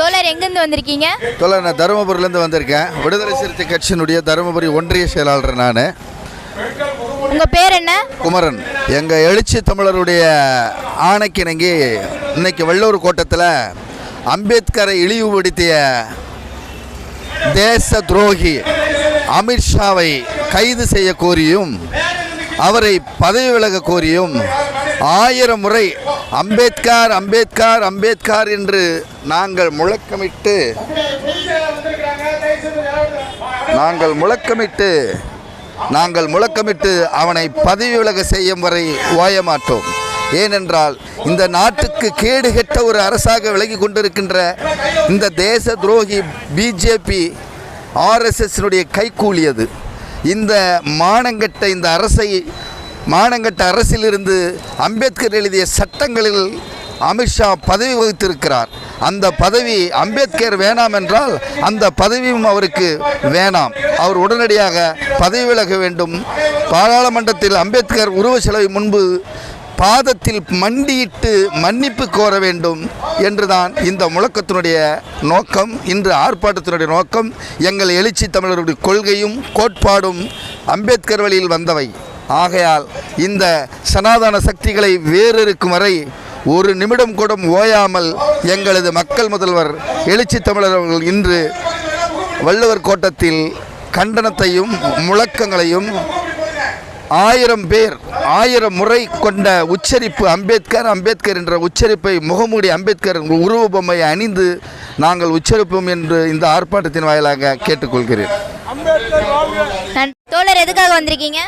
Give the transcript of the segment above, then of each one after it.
தோழர் எங்கேருந்து வந்திருக்கீங்க? தோழர் நான் தருமபுரியிலேருந்து வந்திருக்கேன். விடுதலை சிறுத்தை கட்சியினுடைய தருமபுரி ஒன்றிய செயலாளர் நான். உங்கள் பேர் என்ன? குமரன். எங்கள் எழுச்சி தமிழருடைய ஆணைக்கிணங்கி இன்னைக்கு வள்ளூர் கோட்டத்தில் அம்பேத்கரை இழிவுபடுத்திய தேச துரோகி அமித்ஷாவை கைது செய்ய கோரியும் அவரை பதவி விலக கோரியும் 1000 முறை அம்பேத்கர் அம்பேத்கர் அம்பேத்கர் என்று நாங்கள் முழக்கமிட்டு அவனை பதவி விலக செய்யும் வரை ஓய மாட்டோம். ஏனென்றால் இந்த நாட்டுக்கு கேடுகெட்ட ஒரு அரசாக விலகி கொண்டிருக்கின்ற இந்த தேச துரோகி பிஜேபி ஆர்எஸ்எஸ்னுடைய கைக்கூலியது. இந்த மானங்கட்ட அரசிலிருந்து அம்பேத்கர் எழுதிய சட்டங்களில் அமித்ஷா பதவி வகித்திருக்கிறார். அந்த பதவி அம்பேத்கர் வேணாம் என்றால் அந்த பதவியும் அவருக்கு வேணாம். அவர் உடனடியாக பதவி விலக வேண்டும். பாராளுமன்றத்தில் அம்பேத்கர் உருவ சிலை முன்பு பாதத்தில் மண்டியிட்டு மன்னிப்பு கோர வேண்டும் என்றுதான் இந்த முழக்கத்தினுடைய நோக்கம். இன்று ஆர்ப்பாட்டத்தினுடைய நோக்கம் எங்கள் எழுச்சி தமிழருடைய கொள்கையும் கோட்பாடும் அம்பேத்கர் வழியில் வந்தவை. ஆகையால் இந்த சனாதன சக்திகளை வேறறுக்கும் வரை ஒரு நிமிடம் கூட ஓயாமல் எங்களது மக்கள் முதல்வர் எழுச்சி தமிழர்கள் இன்று வள்ளுவர் கோட்டத்தில் கண்டனத்தையும் முழக்கங்களையும் 1000 பேர் 1000 முறை கொண்ட உச்சரிப்பு அம்பேத்கர் அம்பேத்கர் என்ற உச்சரிப்பை முகமூடி அம்பேத்கர் உருவ பொம்மையை அணிந்து நாங்கள் உச்சரிப்போம் என்று இந்த ஆர்ப்பாட்டத்தின் வாயிலாக கேட்டுக்கொள்கிறேன். தோழர் எதுக்காக வந்திருக்கீங்க?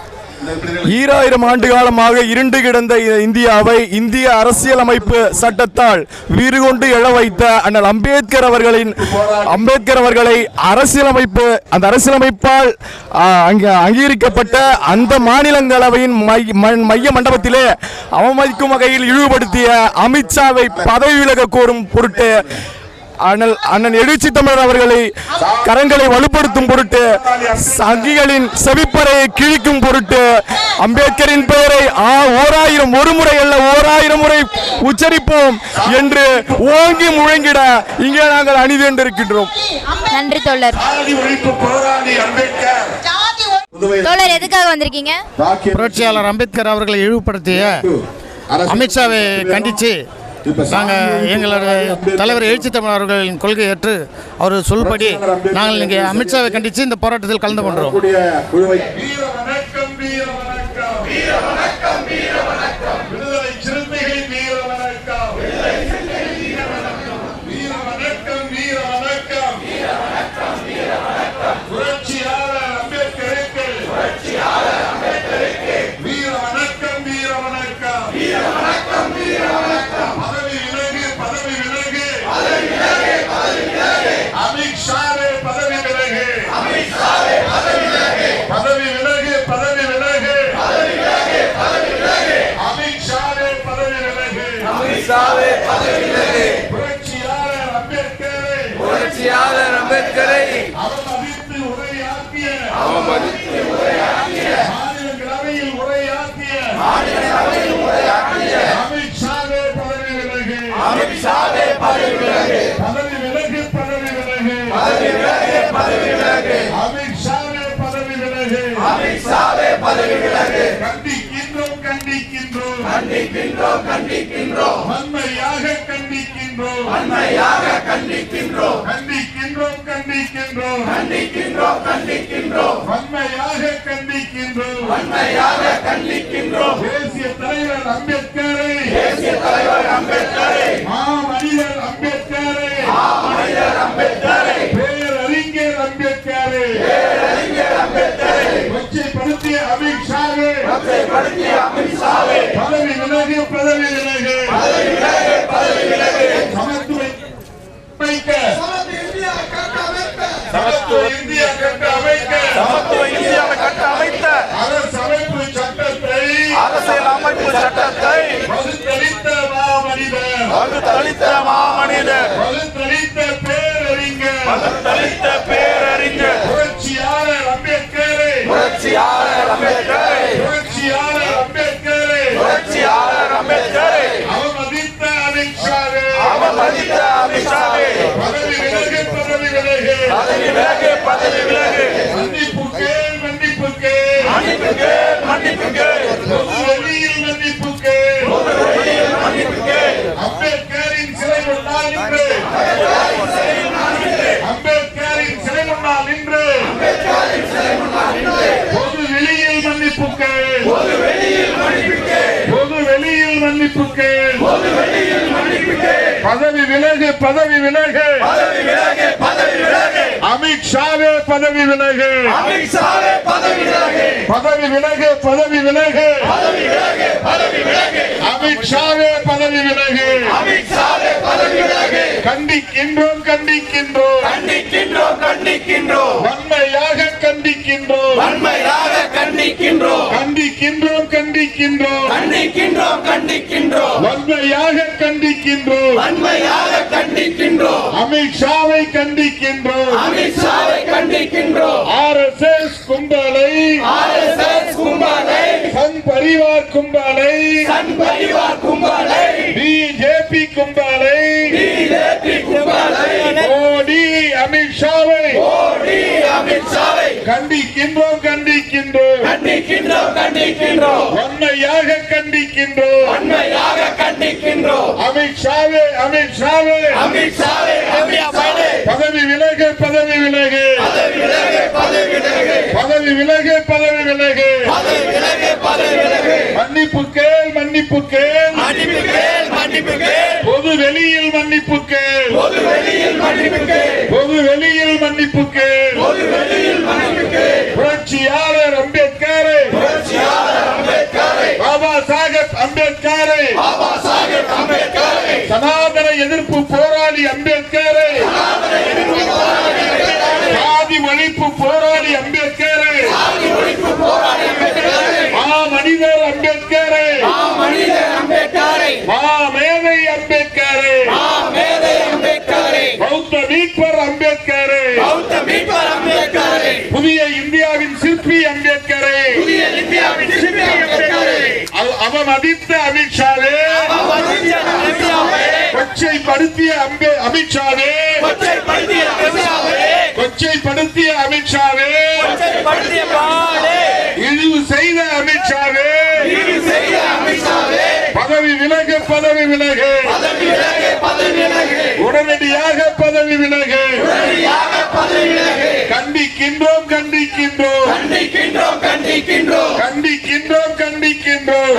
2000 ஆண்டு காலமாக இருண்டு கிடந்த இந்தியாவை இந்திய அரசியலமைப்பு சட்டத்தால் வீறு கொண்டு எழ வைத்த அண்ணல் அம்பேத்கர் அவர்களை அந்த அரசியலமைப்பால் அங்கீகரிக்கப்பட்ட அந்த மாநிலங்களவையின் மைய மண்டபத்திலே அவமதிக்கும் வகையில் இழிவுபடுத்திய அமித்ஷாவை பதவி விலக கோரும் பொருட்டு அண்ணன் எழுச்சி தமிழர் அவர்களை கரங்களை வலுப்படுத்தும் பொருட்டு சங்கிகளின் செவிப்பறையை கிழிக்கும் பொருட்டு அம்பேத்கரின் பெயரை 1000 முறை உச்சரிப்போம் என்று ஓங்கி முழங்கிட இங்கே நாங்கள் அணிதிருக்கின்றோம். நன்றி தோழர். தோழர் எதுக்காக வந்திருக்கீங்க? புரட்சியாளர் அம்பேத்கர் அவர்களை இழிவுபடுத்திய அமித்ஷாவை கண்டித்து நாங்கள் எங்களோட தலைவர் எழுச்சி தமிழர் அவர்களின் கொள்கை ஏற்று அவர் சொல்படி நாங்கள் இங்கே அமித்ஷாவை கண்டித்து இந்த போராட்டத்தில் கலந்து கொண்டோம். புரட்சியாளர் அம்பேத்கரை மாநிலங்களவையில் உரையாற்றிய அமித்ஷாவே பதவி விலகு. அமித்ஷாவே பதவி விலகு. கண்டிக்கின்றோம். வன்மையாக கண்டிக்கின்றோம். வன்மையாக கண்டிக்கின்றோம். தேசிய தலைவர் அம்பேத்கரை மாமனிதர் அம்பேத்கரை பேரறிஞர் அம்பேத்கரை கொச்சைப்படுத்திய அமித்ஷாவே பதவி விலகு. சமத்துவ இந்தியா கட்ட அமைத்த அரசியலமைப்பு சட்டத்தை வகுத்தளித்த மாமனிதர் விலகு பதவி விலகு அமித்ஷாவே பதவி விலகு பதவி விலகு பதவி விலகு அமித்ஷாவே பதவி விலகு கண்டிக்கின்றோம் கண்டிக்கின்றோம் வன்மையாக கண்டிக்கின்றோம் கண்டிக்கின்றோம் கண்டிக்கின்றோம் வன்மையாக கண்டிக்கின்றோம் அமித்ஷாவை கண்டிக்கின்றோம் ஆர்எஸ்எஸ் கும்பலை சங் பரிவார் கும்பலை பிஜேபி கும்பலை மோடி அமித்ஷாவை கண்டிக்கின்றோம் வன்மையாக கண்டிக்கின்றோம் அமித்ஷாவே பதவி விலகு மன்னிப்பு கேள் பொது வெளியில் மன்னிப்பு கேள் புரட்சியாளர் அம்பேத்கரை பாபா சாஹேப் அம்பேத்கரை சனாதன எதிர்ப்பு போராளி அம்பேத்கரை சாதி ஒழிப்பு போராளி அம்பேத்கரை மனிதர் அம்பேத்கரை மேதை அம்பேத்கரை பௌத்த மீட்பர் அம்பேத்கரை புதிய இந்தியாவின் சிற்பி அம்பேத்கரை அவமதித்த அமித்ஷாவே கொச்சைப்படுத்திய அமித்ஷாவே இழிவு செய்த அமித்ஷாவே பதவி விலகு உடனடியாக பதவி விலகு கண்டிக்கின்றோம்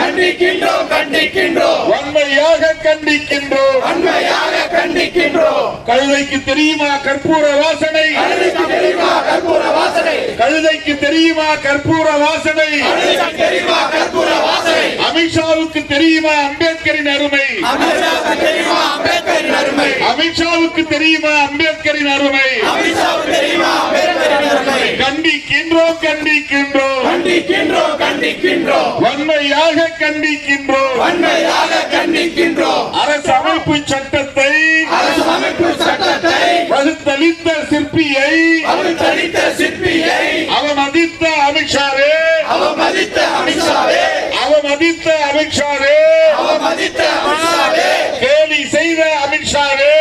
வன்மையாக கண்டிக்கின்றோம் கழுதைக்கு தெரியுமா கற்பூர வாசனை அமித்ஷாவுக்கு தெரியுமா அம்பேத்கரின் அருமை கண்டிக்கின்றோம் வன்மையாக கண்டிக்கின்றோம் அரசு அமைப்பு சட்டத்தை வகுத்தளித்த சிற்பியை அவமதித்த அமித்ஷாவே கேலி செய்த அமித்ஷாவே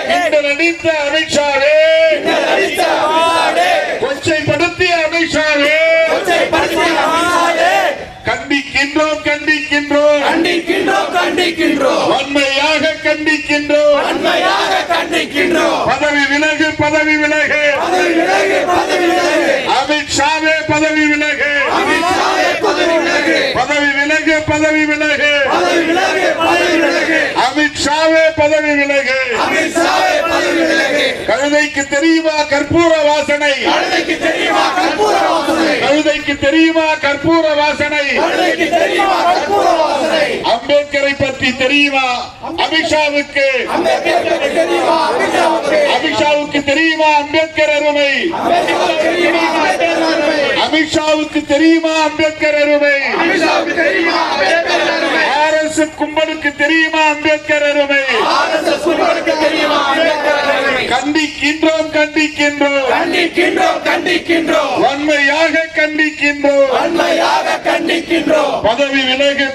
கிண்டலடித்த அமித்ஷாவே கொச்சைப்படுத்திய அமித்ஷாவே கண்டிக்கின்றோம் வன்மையாக கண்டிக்கின்றோம் பதவி விலகு அமித்ஷாவே பதவி விலகு அமித்ஷாவே பதவி விலகு கழுதைக்கு தெரியுமா கற்பூர வாசனை அம்பேத்கரை பற்றி தெரியுமா அமித்ஷாவுக்கு தெரியுமா அம்பேத்கர் அருமை ஆர்எஸ்எஸ் கும்பலுக்கு தெரியுமா அம்பேத்கர் அருமை கண்டிக்கின்றோம் வன்மையாக கண்டிக்கின்றோம் பதவி விலகு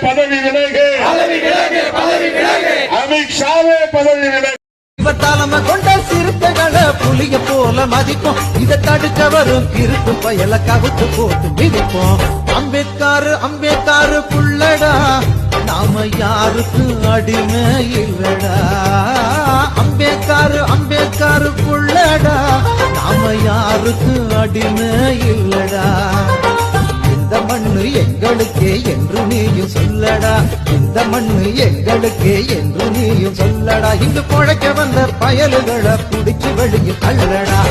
அமித்ஷாவே பதவி விலகு தலைமை கொண்ட சிறுத்தைகளை புலிய போல மதிப்போம். இதை தடுக்க வரும் கிறுக்கு பயல கவுத்து போட்டு மிதிப்போம். அம்பேத்கர் புள்ளடா, நாம யாருக்கு அடிமை இல்லடா. அம்பேத்கர் புள்ளடா, நாம யாருக்கு அடிமை இல்லடா. இந்த மண்ணு மண்ணு எங்களுக்கே என்று நீயும் சொல்லடா, இந்த மண்ணு எங்களுக்கே என்று நீயும் சொல்லடா. இங்கு பொழைக்க வந்த பயலுகளை புடிச்சு வெளியில் தள்ளடா.